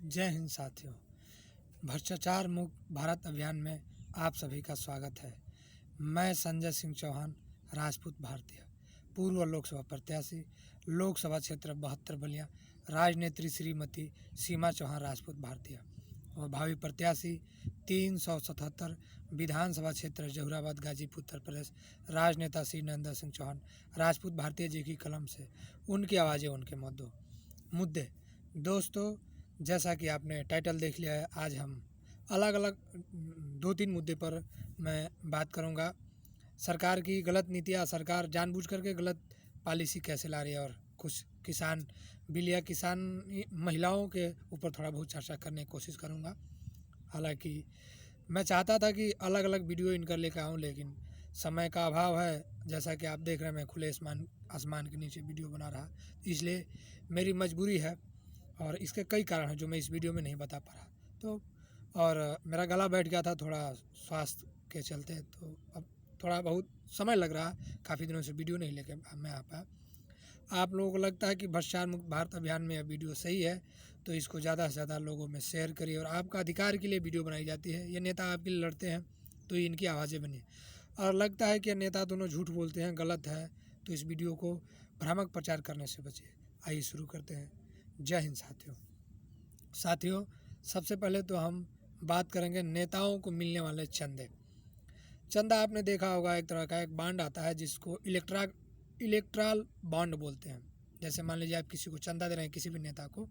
जय हिंद साथियों। भ्रष्टाचार मुक्त भारत अभियान में आप सभी का स्वागत है। मैं संजय सिंह चौहान, राजपूत भारतीय, पूर्व लोकसभा प्रत्याशी, लोकसभा क्षेत्र 72 बलिया, राजनेत्री श्रीमती सीमा चौहान राजपूत भारतीय और भावी प्रत्याशी 377 विधानसभा क्षेत्र जहुराबाद गाजीपुर उत्तर प्रदेश, राजनेता श्री नरेंद्र सिंह चौहान राजपूत भारतीय जी की कलम से उनकी आवाज़ें उनके मुद्दे। दोस्तों, जैसा कि आपने टाइटल देख लिया है, आज हम अलग अलग 2-3 मुद्दे पर मैं बात करूंगा। सरकार की गलत नीतियाँ, सरकार जानबूझ करके गलत पॉलिसी कैसे ला रही है, और कुछ किसान बिल या किसान महिलाओं के ऊपर थोड़ा बहुत चर्चा करने की कोशिश करूंगा। हालांकि मैं चाहता था कि अलग अलग वीडियो इनका लेकर आऊँ, लेकिन समय का अभाव है। जैसा कि आप देख रहे हैं, मैं खुले आसमान के नीचे वीडियो बना रहा, इसलिए मेरी मजबूरी है और इसके कई कारण हैं जो मैं इस वीडियो में नहीं बता पा रहा। तो और मेरा गला बैठ गया था थोड़ा स्वास्थ्य के चलते, तो अब थोड़ा बहुत समय लग रहा, काफ़ी दिनों से वीडियो नहीं लेके मैं आ पाया। आप लोगों को लगता है कि भ्रष्टाचार मुक्त भारत अभियान में यह वीडियो सही है, तो इसको ज़्यादा से ज़्यादा लोगों में शेयर करिए। और आपका अधिकार के लिए वीडियो बनाई जाती है, ये नेता आपके लिए लड़ते हैं तो इनकी आवाज़ें बनिए। और लगता है कि नेता दोनों झूठ बोलते हैं, गलत है, तो इस वीडियो को भ्रामक प्रचार करने से बचिए। आइए शुरू करते हैं। जय हिंद साथियों, सबसे पहले तो हम बात करेंगे नेताओं को मिलने वाले चंदा। आपने देखा होगा, एक तरह का एक बॉन्ड आता है जिसको इलेक्ट्रल बॉन्ड बोलते हैं। जैसे मान लीजिए आप किसी को चंदा दे रहे हैं, किसी भी नेता को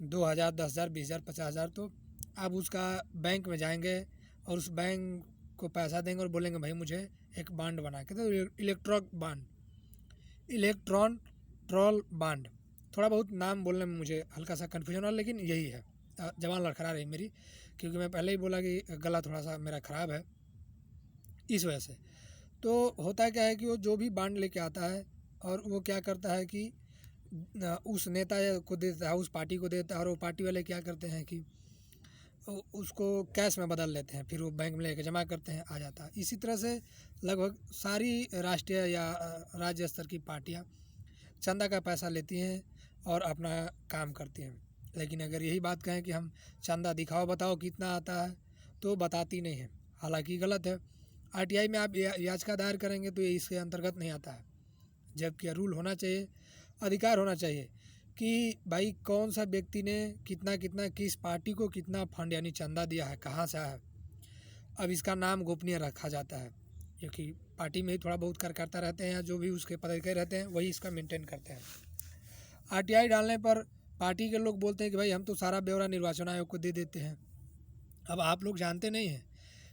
2,000, 10,000, 20,000, 50,000, तो आप उसका बैंक में जाएंगे और उस बैंक को पैसा देंगे और बोलेंगे भाई मुझे एक बॉन्ड बना के दो, इलेक्ट्रॉल बॉन्ड। थोड़ा बहुत नाम बोलने में मुझे हल्का सा कन्फ्यूजन हो रहा, लेकिन यही है। जबान लड़खड़ा रही मेरी, क्योंकि मैं पहले ही बोला कि गला थोड़ा सा मेरा ख़राब है, इस वजह से। तो होता क्या है कि वो जो भी बॉन्ड लेके आता है और वो क्या करता है कि उस नेता को देता है, उस पार्टी को देता है, और वो पार्टी वाले क्या करते हैं कि उसको कैश में बदल लेते हैं, फिर वो बैंक में लेके जमा करते हैं, आ जाता है। इसी तरह से लगभग सारी राष्ट्रीय या राज्य स्तर की पार्टियाँ चंदा का पैसा लेती हैं और अपना काम करती हैं। लेकिन अगर यही बात कहें कि हम चंदा दिखाओ, बताओ कितना आता है, तो बताती नहीं है, हालांकि गलत है। आरटीआई में आप याचिका दायर करेंगे तो ये इसके अंतर्गत नहीं आता है, जबकि रूल होना चाहिए, अधिकार होना चाहिए कि भाई कौन सा व्यक्ति ने कितना कितना, किस पार्टी को कितना फंड यानी चंदा दिया है, कहाँ से है। अब इसका नाम गोपनीय रखा जाता है, क्योंकि पार्टी में ही थोड़ा बहुत कार्यकर्ता रहते हैं या जो भी उसके पदाधिकारी रहते हैं वही इसका मेंटेन करते हैं। आरटीआई डालने पर पार्टी के लोग बोलते हैं कि भाई हम तो सारा ब्यौरा निर्वाचन आयोग को दे देते हैं। अब आप लोग जानते नहीं हैं,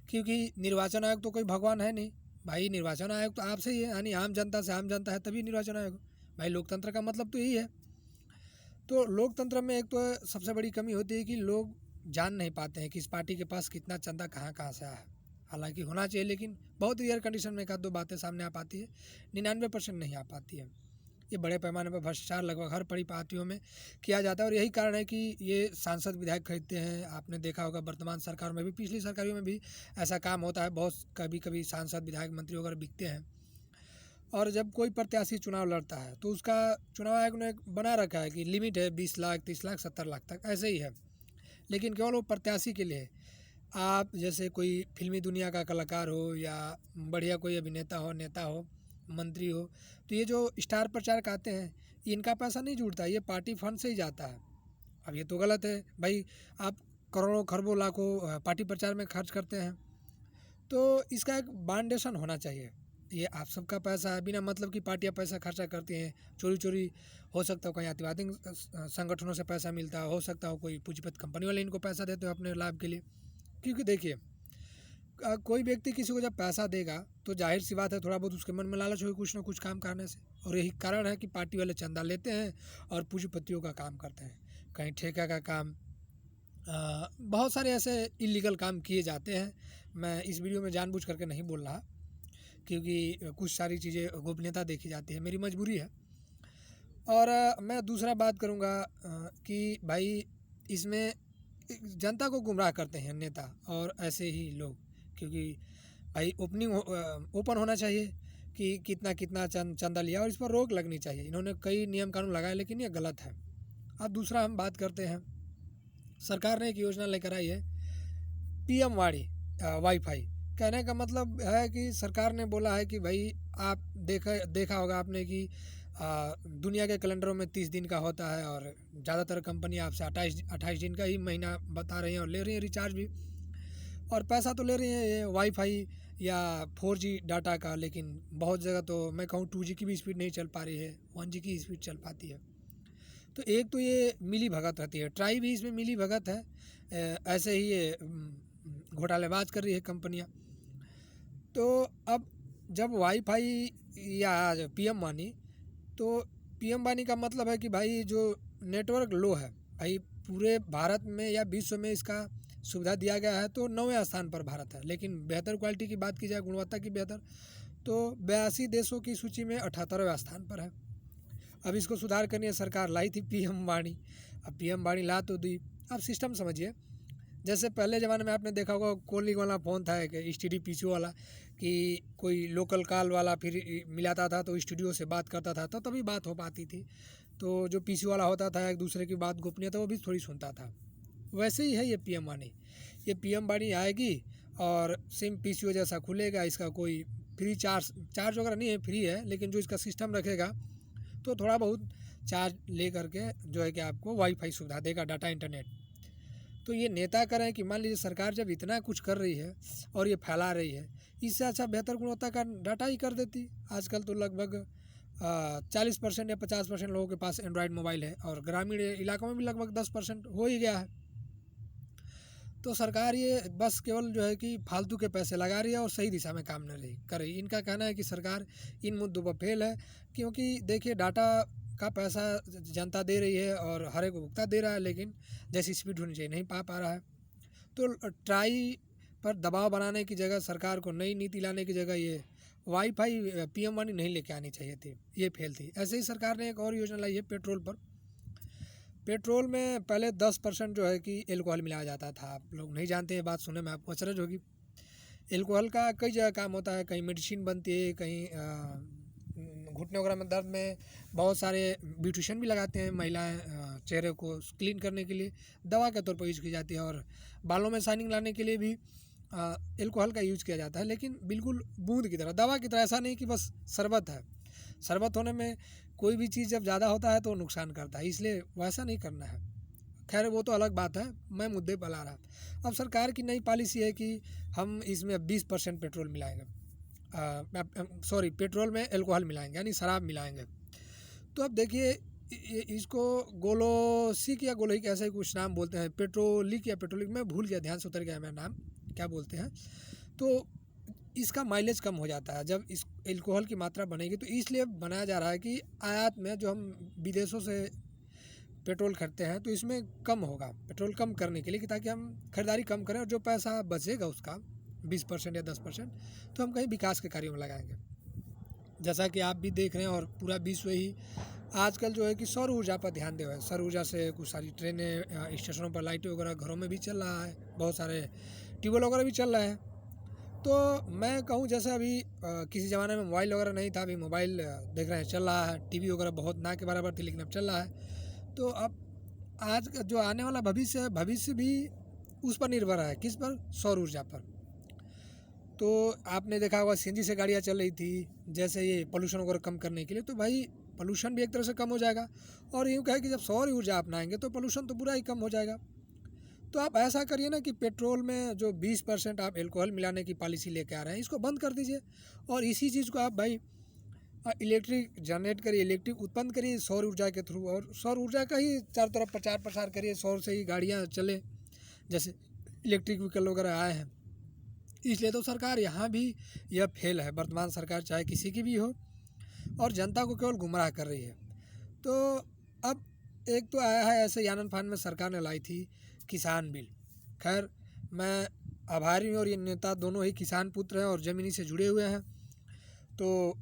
क्योंकि निर्वाचन आयोग तो कोई भगवान है नहीं भाई। निर्वाचन आयोग तो आपसे ही है, यानी आम जनता से आम जनता है तभी निर्वाचन आयोग। भाई लोकतंत्र का मतलब तो यही है। तो लोकतंत्र में एक तो सबसे बड़ी कमी होती है कि लोग जान नहीं पाते हैं कि इस पार्टी के पास कितना चंदा कहाँ कहाँ से आया है। हालांकि होना चाहिए, लेकिन बहुत रेयर कंडीशन में एक आध दो बातें सामने आ पाती है, 99% नहीं आ पाती है। ये बड़े पैमाने पर भ्रष्टाचार लगभग हर बड़ी पार्टियों में किया जाता है, और यही कारण है कि ये सांसद विधायक खरीदते हैं। आपने देखा होगा वर्तमान सरकार में भी, पिछली सरकारों में भी ऐसा काम होता है। बहुत कभी सांसद विधायक मंत्री वगैरह बिकते हैं। और जब कोई प्रत्याशी चुनाव लड़ता है तो उसका चुनाव आयोग ने बना रखा है कि लिमिट है 20 लाख, 30 लाख, 70 लाख तक, ऐसे ही है। लेकिन केवल वो प्रत्याशी के लिए। आप जैसे कोई फिल्मी दुनिया का कलाकार हो या बढ़िया कोई अभिनेता हो, नेता हो, मंत्री हो, तो ये जो स्टार प्रचारक आते हैं, इनका पैसा नहीं जुड़ता, ये पार्टी फंड से ही जाता है। अब ये तो गलत है भाई। आप करोड़ों खरबों लाखों पार्टी प्रचार में खर्च करते हैं, तो इसका एक बाउंडेशन होना चाहिए। ये आप सबका पैसा है, बिना मतलब की पार्टियां पैसा खर्चा करती हैं, चोरी चोरी। हो सकता हो कहीं अतिवादी संगठनों से पैसा मिलता हो सकता हो कोई पूंजीपत कंपनी वाले इनको पैसा देते हो अपने लाभ के लिए। क्योंकि देखिए, कोई व्यक्ति किसी को जब पैसा देगा तो जाहिर सी बात है थोड़ा बहुत उसके मन में लालच होगी कुछ ना कुछ काम करने से। और यही कारण है कि पार्टी वाले चंदा लेते हैं और पूंजीपतियों का काम करते हैं। कहीं ठेका का काम, बहुत सारे ऐसे इलीगल काम किए जाते हैं। मैं इस वीडियो में जानबूझ करके नहीं बोल रहा, क्योंकि कुछ सारी चीज़ें गोपनीयता देखी जाती है, मेरी मजबूरी है। और मैं दूसरा बात करूँगा कि भाई इसमें जनता को गुमराह करते हैं नेता और ऐसे ही लोग, क्योंकि भाई ओपन होना चाहिए कि कितना कितना चंदा लिया, और इस पर रोक लगनी चाहिए। इन्होंने कई नियम कानून लगाए, लेकिन ये गलत है। अब दूसरा हम बात करते हैं सरकार ने एक योजना लेकर आई है, पीएम वाणी वाईफाई। कहने का मतलब है कि सरकार ने बोला है कि भाई आप देखा होगा आपने कि दुनिया के कैलेंडरों में 30 दिन का होता है और ज़्यादातर कंपनी आपसे 28 दिन का ही महीना बता रही हैं और ले रही हैं रिचार्ज भी, और पैसा तो ले रही हैं ये वाईफाई या 4G डाटा का, लेकिन बहुत जगह तो मैं कहूँ 2G की भी स्पीड नहीं चल पा रही है, 1G की स्पीड चल पाती है। तो एक तो ये मिली भगत रहती है, ट्राई भी इसमें मिली भगत है, ऐसे ही ये घोटालेबाज कर रही है कंपनियां। तो अब जब वाईफाई या पीएम वाणी, तो पीएम वाणी का मतलब है कि भाई जो नेटवर्क लो है, भाई पूरे भारत में या विश्व में इसका सुविधा दिया गया है तो 9वें स्थान पर भारत है, लेकिन बेहतर क्वालिटी की बात की जाए, गुणवत्ता की बेहतर, तो 82 देशों की सूची में 78वें स्थान पर है। अब इसको सुधार करनी है, सरकार लाई थी पीएम वाणी, अब पीएम वाणी ला तो दी। अब सिस्टम समझिए, जैसे पहले ज़माने में आपने देखा होगा कॉलिंग वाला फ़ोन था एक STD PCO वाला, कि कोई लोकल कॉल वाला फिर मिलाता था तो स्टूडियो से बात करता था, तो तभी बात हो पाती थी। तो जो PCO वाला होता था एक दूसरे की बात गोपनीय था वो भी थोड़ी सुनता था। वैसे ही है ये पीएम वाणी। ये पीएम वाणी आएगी और सेम PCO जैसा खुलेगा, इसका कोई फ्री चार्ज वगैरह नहीं है, फ्री है, लेकिन जो इसका सिस्टम रखेगा तो थोड़ा बहुत चार्ज ले करके जो है कि आपको वाईफाई सुविधा देगा, डाटा इंटरनेट। तो ये नेता करें कि मान लीजिए सरकार जब इतना कुछ कर रही है और ये फैला रही है, इससे अच्छा बेहतर गुणवत्ता का डाटा ही कर देती। आजकल तो लगभग 40% या 50% लोगों के पास एंड्रॉयड मोबाइल है और ग्रामीण इलाकों में भी लगभग 10% हो ही गया है। तो सरकार ये बस केवल जो है कि फालतू के पैसे लगा रही है और सही दिशा में काम नहीं कर रही। इनका कहना है कि सरकार इन मुद्दों पर फेल है, क्योंकि देखिए डाटा का पैसा जनता दे रही है और हर एक उपभोक्ता दे रहा है, लेकिन जैसी स्पीड होनी चाहिए नहीं पा रहा है। तो ट्राई पर दबाव बनाने की जगह, सरकार को नई नीति लाने की जगह ये वाईफाई पीएम वाणी नहीं लेके आनी चाहिए थी, ये फेल थी। ऐसे ही सरकार ने एक और योजना लाई है पेट्रोल पर। पेट्रोल में पहले 10% जो है कि एल्कोहल मिलाया जाता था। आप लोग नहीं जानते हैं, बात सुनने में आपको अचरज होगी। एल्कोहल का कई जगह काम होता है, कहीं मेडिसिन बनती है, कहीं घुटने वगैरह में दर्द में बहुत सारे ब्यूटिशियन भी लगाते हैं महिलाएं, चेहरे को क्लीन करने के लिए दवा के तौर पर यूज़ की जाती है, और बालों में शाइनिंग लाने के लिए भी एल्कोहल का यूज़ किया जाता है, लेकिन बिल्कुल बूंद की तरह, दवा की तरह। ऐसा नहीं कि बस शरबत है, शरबत होने में कोई भी चीज़ जब ज़्यादा होता है तो नुकसान करता है, इसलिए वैसा नहीं करना है। खैर वो तो अलग बात है, मैं मुद्दे पर ला रहा। अब सरकार की नई पॉलिसी है कि हम इसमें 20% पेट्रोल मिलाएंगे, सॉरी पेट्रोल में एल्कोहल मिलाएंगे, यानी शराब मिलाएंगे। तो अब देखिए इसको गोलोसिक या गोलोहिक ऐसा ही कुछ नाम बोलते हैं, पेट्रोलिक या पेट्रोलिक, मैं भूल गया, ध्यान से उतर गया मेरा नाम, क्या बोलते हैं। तो इसका माइलेज कम हो जाता है जब इस एल्कोहल की मात्रा बनेगी, तो इसलिए बनाया जा रहा है कि आयात में जो हम विदेशों से पेट्रोल खरीदते हैं तो इसमें कम होगा, पेट्रोल कम करने के लिए, कि ताकि हम खरीदारी कम करें और जो पैसा बचेगा उसका 20% या 10% तो हम कहीं विकास के कार्यों में लगाएंगे। जैसा कि आप भी देख रहे हैं और पूरा विश्व ही आजकल जो है कि सौर ऊर्जा पर ध्यान दे रहा है। सौर ऊर्जा से कुछ सारी ट्रेनें, स्टेशनों पर लाइटें वगैरह, घरों में भी चल रहा है, बहुत सारे ट्यूबवेल वगैरह भी चल रहे हैं। तो मैं कहूँ जैसे अभी किसी ज़माने में मोबाइल वगैरह नहीं था, अभी मोबाइल देख रहे हैं चल रहा है, टीवी वगैरह बहुत ना के बराबर थी लेकिन अब चल रहा है। तो अब आज का जो आने वाला भविष्य है, भविष्य भी उस पर निर्भर है, किस पर, सौर ऊर्जा पर। तो आपने देखा होगा CNG से गाड़ियाँ चल रही थी, जैसे ये पोल्यूशन वगैरह कम करने के लिए, तो भाई पोल्यूशन भी एक तरह से कम हो जाएगा। और यूँ कहे कि जब सौर ऊर्जा अपनाएंगे तो पोल्यूशन तो पूरा ही कम हो जाएगा। तो आप ऐसा करिए ना कि पेट्रोल में जो 20% आप एल्कोहल मिलाने की पॉलिसी लेके आ रहे हैं, इसको बंद कर दीजिए, और इसी चीज़ को आप भाई इलेक्ट्रिक जनरेट करिए, इलेक्ट्रिक उत्पन्न करिए सौर ऊर्जा के थ्रू, और सौर ऊर्जा का ही चारों तरफ प्रचार प्रसार करिए, सौर से ही गाड़ियाँ चले, जैसे इलेक्ट्रिक व्हीकल वगैरह आए हैं। इसलिए तो सरकार यहाँ भी यह फेल है, वर्तमान सरकार चाहे किसी की भी हो, और जनता को केवल गुमराह कर रही है। तो अब एक तो आया है ऐसे आनन फान में सरकार ने लाई थी किसान बिल। खैर मैं आभारी हूँ, और ये नेता दोनों ही किसान पुत्र हैं और ज़मीनी से जुड़े हुए हैं, तो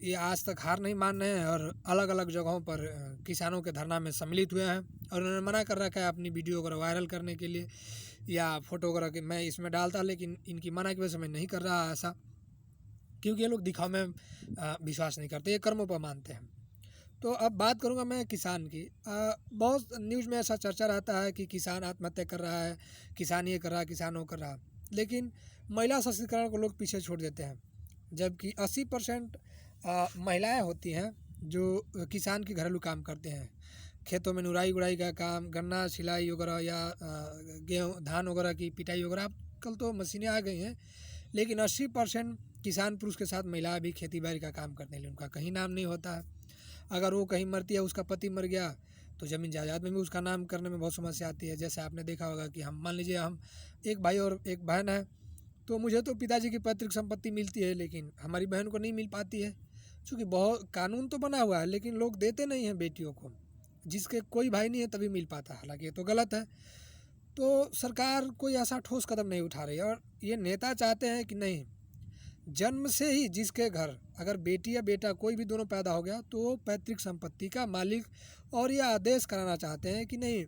ये आज तक हार नहीं मान रहे हैं और अलग अलग जगहों पर किसानों के धरना में सम्मिलित हुए हैं, और उन्होंने मना कर रखा है अपनी वीडियो वगैरह वायरल करने के लिए या फोटो वगैरह के मैं इसमें डालता, लेकिन इनकी मना की वजह से मैं नहीं कर रहा ऐसा, क्योंकि ये लोग दिखावे में विश्वास नहीं करते, ये कर्मों पर मानते हैं। तो अब बात करूँगा मैं किसान की। बहुत न्यूज़ में ऐसा चर्चा रहता है कि किसान आत्महत्या कर रहा है, किसान ये कर रहा है, किसान वो कर रहा है, लेकिन महिला सशक्तिकरण को लोग पीछे छोड़ देते हैं। जबकि 80% महिलाएं होती हैं जो किसान के घरेलू काम करते हैं, खेतों में निराई गुड़ाई का काम, गन्ना छिलाई वगैरह या गेहूँ धान वगैरह की पिटाई वगैरह। आजकल तो मशीनें आ गई हैं, लेकिन 80% किसान पुरुष के साथ महिला भी खेती बाड़ी का काम करने के लिए उनका कहीं नाम नहीं होता है। अगर वो कहीं मरती है, उसका पति मर गया, तो ज़मीन जायदाद में भी उसका नाम करने में बहुत समस्या आती है। जैसे आपने देखा होगा कि हम मान लीजिए हम एक भाई और एक बहन है, तो मुझे तो पिताजी की पैतृक संपत्ति मिलती है, लेकिन हमारी बहन को नहीं मिल पाती है, क्योंकि बहुत कानून तो बना हुआ है लेकिन लोग देते नहीं हैं बेटियों को। जिसके कोई भाई नहीं है तभी मिल पाता है, हालांकि ये तो गलत है। तो सरकार कोई ऐसा ठोस कदम नहीं उठा रही है, और ये नेता चाहते हैं कि नहीं, जन्म से ही जिसके घर अगर बेटी या बेटा कोई भी दोनों पैदा हो गया तो वो पैतृक संपत्ति का मालिक, और ये आदेश कराना चाहते हैं कि नहीं,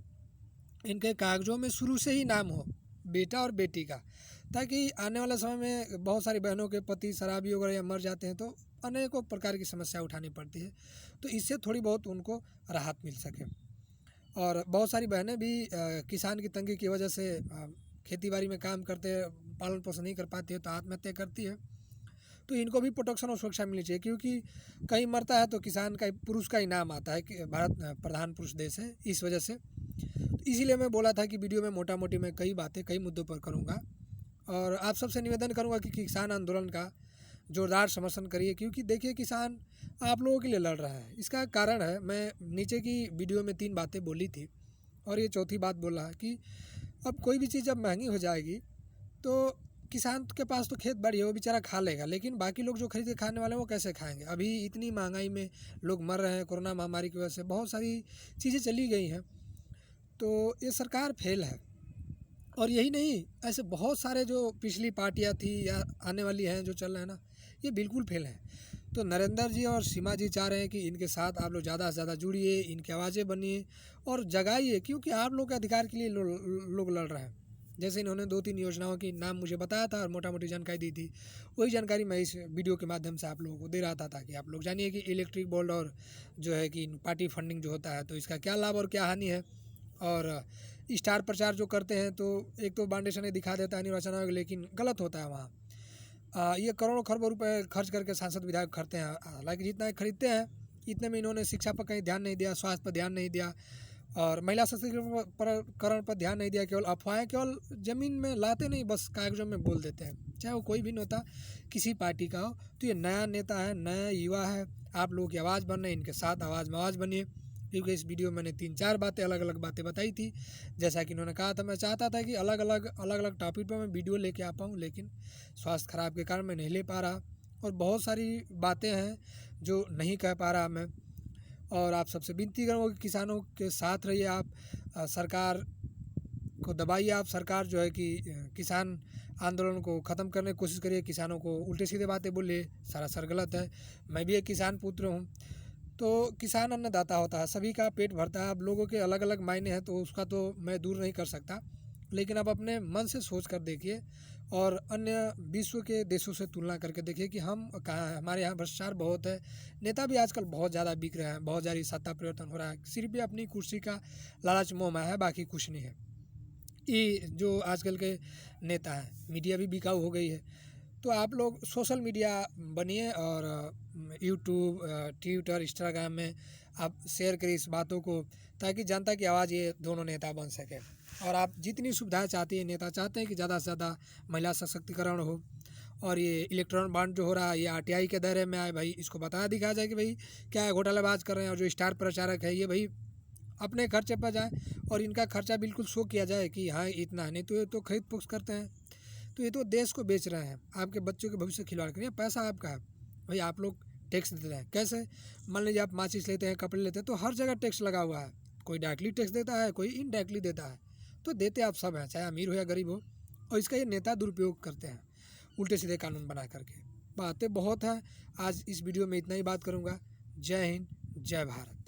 इनके कागजों में शुरू से ही नाम हो बेटा और बेटी का, ताकि आने वाले समय में बहुत सारी बहनों के पति शराबी वगैरह या मर जाते हैं तो अनेकों प्रकार की समस्या उठानी पड़ती है, तो इससे थोड़ी बहुत उनको राहत मिल सके। और बहुत सारी बहनें भी किसान की तंगी की वजह से खेती बाड़ी में काम करते पालन पोषण नहीं कर पाती है तो आत्महत्या करती है। तो इनको भी प्रोटेक्शन और सुरक्षा मिलनी चाहिए, क्योंकि कहीं मरता है तो किसान का पुरुष का ही नाम आता है कि भारत प्रधान पुरुष देश है, इस वजह से। इसीलिए मैं बोला था कि वीडियो में मोटा मोटी मैं कई बातें कई मुद्दों पर करूँगा, और आप सबसे निवेदन करूँगा कि किसान आंदोलन का जोरदार समर्थन करिए, क्योंकि देखिए किसान आप लोगों के लिए लड़ रहा है। इसका कारण है, मैं नीचे की वीडियो में 3 बातें बोली थी और ये चौथी बात बोल रहा है कि अब कोई भी चीज़ जब महंगी हो जाएगी तो किसान के पास तो खेत बाड़ी है, वो बेचारा खा लेगा, लेकिन बाकी लोग जो खरीद के खाने वाले हैं वो कैसे खाएंगे। अभी इतनी महंगाई में लोग मर रहे हैं, कोरोना महामारी की वजह से बहुत सारी चीज़ें चली गई हैं, तो ये सरकार फेल है। और यही नहीं, ऐसे बहुत सारे जो पिछली पार्टियां थी या आने वाली हैं जो चल रहे हैं ना, ये बिल्कुल फेल हैं। तो नरेंद्र जी और सीमा जी चाह रहे हैं कि इनके साथ आप लोग ज़्यादा से ज़्यादा जुड़िए, इनकी आवाज़ें बनिए और जगाइए, क्योंकि आप लोग के अधिकार के लिए लोग लड़ रहे हैं। जैसे इन्होंने 2-3 योजनाओं की नाम मुझे बताया था और मोटा मोटी जानकारी दी थी, वही जानकारी मैं इस वीडियो के माध्यम से आप लोगों को दे रहा था, ताकि आप लोग जानिए कि इलेक्ट्रिक बोर्ड और जो है कि पार्टी फंडिंग जो होता है तो इसका क्या लाभ और क्या हानि है। और स्टार प्रचार जो करते हैं तो एक तो फाउंडेशन दिखा देता है निर्वाचन आयोग, लेकिन गलत होता है वहाँ। ये करोड़ों खरबों रुपए खर्च करके सांसद विधायक खरीदते हैं, हालांकि जितना खरीदते हैं इतने में इन्होंने शिक्षा पर कहीं ध्यान नहीं दिया, स्वास्थ्य पर ध्यान नहीं दिया और महिला सशक्तिकरण पर ध्यान नहीं दिया। केवल अफवाहें, केवल ज़मीन में लाते नहीं, बस कागजों में बोल देते हैं, चाहे वो कोई भी नेता किसी पार्टी का हो। तो ये नया नेता है, नया युवा है, आप लोगों की आवाज़ बन रही है, इनके साथ आवाज़ में आवाज़ बनिए। क्योंकि इस वीडियो में मैंने 3-4 बातें अलग अलग बातें बताई थी, जैसा कि इन्होंने कहा था। मैं चाहता था कि अलग अलग टॉपिक पर मैं वीडियो लेके आ पाऊँ, लेकिन स्वास्थ्य खराब के कारण मैं नहीं ले पा रहा, और बहुत सारी बातें हैं जो नहीं कह पा रहा मैं। और आप सबसे विनती करूँगा कि किसानों के साथ रहिए, आप सरकार को दबाइए, आप सरकार जो है कि किसान आंदोलन को ख़त्म करने की कोशिश करिए, किसानों को उल्टे सीधे बातें बोलिए, सरासर गलत है। मैं भी एक किसान पुत्र हूँ, तो किसान अन्नदाता होता है, सभी का पेट भरता है। अब लोगों के अलग अलग मायने हैं तो उसका तो मैं दूर नहीं कर सकता, लेकिन अब अपने मन से सोच कर देखिए और अन्य विश्व के देशों से तुलना करके देखिए कि हम कहाँ हैं। हमारे यहाँ भ्रष्टाचार बहुत है, नेता भी आजकल बहुत ज़्यादा बिक रहे हैं, बहुत ज़्यादा सत्ता परिवर्तन हो रहा है, सिर्फ ये अपनी कुर्सी का लालच मोह में है, बाकी कुछ नहीं है। ये जो आजकल के नेता हैं, मीडिया भी बिकाऊ हो गई है। तो आप लोग सोशल मीडिया बनिए और यूट्यूब, ट्विटर, इंस्टाग्राम में आप शेयर करिए इस बातों को, ताकि जनता की आवाज़ ये दोनों नेता बन सके। और आप जितनी सुविधाएं चाहती है, नेता चाहते हैं कि ज़्यादा से ज़्यादा महिला सशक्तिकरण हो, और ये इलेक्ट्रॉन बॉन्ड जो हो रहा है ये RTI के दायरे में आए भाई, इसको बताया दिखाया जाए कि भाई क्या घोटालाबाज कर रहे हैं। और जो स्टार प्रचारक है ये भाई अपने खर्चे पर जाए और इनका खर्चा बिल्कुल शो किया जाए कि हाँ इतना है, नहीं तो ये तो खरीद फरोख्त करते हैं, तो ये तो देश को बेच रहे हैं। आपके बच्चों के भविष्य खिलवाड़ करिए, पैसा आपका है भाई, आप लोग टैक्स देते हैं। कैसे? मान लीजिए आप माचिस लेते हैं, कपड़े लेते हैं, तो हर जगह टैक्स लगा हुआ है, कोई डायरेक्टली टैक्स देता है, कोई इनडायरेक्टली देता है, तो देते आप सब हैं, चाहे अमीर हो या गरीब हो। और इसका ये नेता दुरुपयोग करते हैं उल्टे सीधे कानून बना करके। बातें बहुत हैं, आज इस वीडियो में इतना ही बात करूँगा। जय हिंद, जय भारत।